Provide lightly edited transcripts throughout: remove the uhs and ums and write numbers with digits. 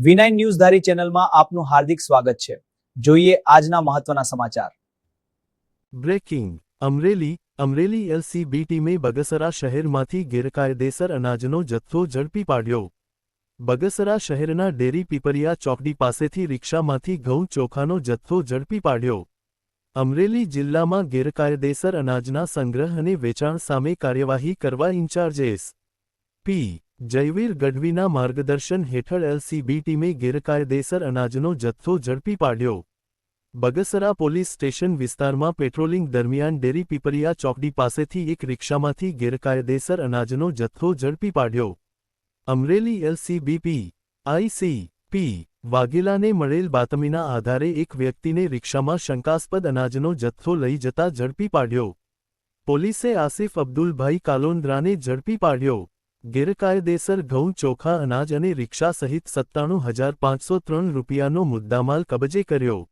V9 news ધારી ચેનલમાં આપનું હાર્દિક સ્વાગત છે। જોઈએ આજના મહત્વના સમાચાર। બ્રેકિંગ અમરેલી એલસીબી ટીમે બગસરા શહેરમાંથી ગેરકાયદેસર અનાજનો જથ્થો ઝડપી પાડ્યો। બગસરા શહેરના ડેરી પીપરિયા ચોકડી પાસેથી રિક્ષામાંથી ઘઉં ચોખાનો જથ્થો ઝડપી પાડ્યો। અમરેલી જિલ્લામાં ગેરકાયદેસર અનાજના સંગ્રહ અને વેચાણ સામે કાર્યવાહી કરવા ઇન્ચાર્જ એસ.પી. જયવીર ગઢવીના માર્ગદર્શન હેઠળ એલસીબી ટીમે ગેરકાયદેસર અનાજનો જથ્થો ઝડપી પાડ્યો। બગસરા પોલીસ સ્ટેશન વિસ્તારમાં પેટ્રોલિંગ દરમિયાન ડેરી પીપરિયા ચોકડી પાસેથી એક રિક્ષામાંથી ગેરકાયદેસર અનાજનો જથ્થો ઝડપી પાડ્યો। અમરેલી એલસીબી પી.આઈ.સી.પી. વાઘેલાને મળેલ બાતમીના આધારે એક વ્યક્તિને રિક્ષામાં શંકાસ્પદ અનાજનો જથ્થો લઈ જતા ઝડપી પાડ્યો। પોલીસે આસિફ અબ્દુલભાઈ કાલોન્દ્રાને ઝડપી પાડ્યો। ગેરકાયદેસર ઘઉં ચોખા અનાજ અને રિક્ષા સહિત 97,503 રૂપિયાનો મુદ્દામાલ કબજે કર્યો।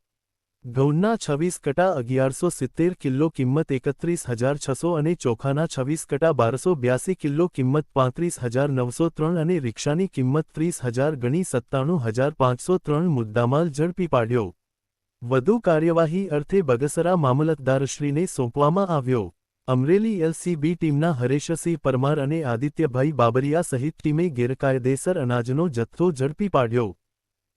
ઘઉંના 26 કટા 1170 કિલો કિંમત 31,600 અને ચોખાના 26 કટા 1282 કિલો કિંમત 35,903 અને રિક્ષાની કિંમત 30,000 ગણી 97,503 મુદ્દામાલ ઝડપી પાડ્યો। વધુ કાર્યવાહી અર્થે બગસરા મામલતદારશ્રીને સોંપવામાં આવ્યો। અમરેલી એલસીબી ટીમના હરેશસિંહ પરમાર અને આદિત્યભાઈ બાબરિયા સહિત ટીમે ગેરકાયદેસર અનાજનો જથ્થો ઝડપી પાડ્યો।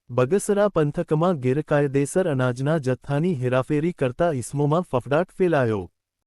બગસરા પંથકમાં ગેરકાયદેસર અનાજના જથ્થાની હેરાફેરી કરતા ઇસમોમાં ફફડાટ ફેલાયો।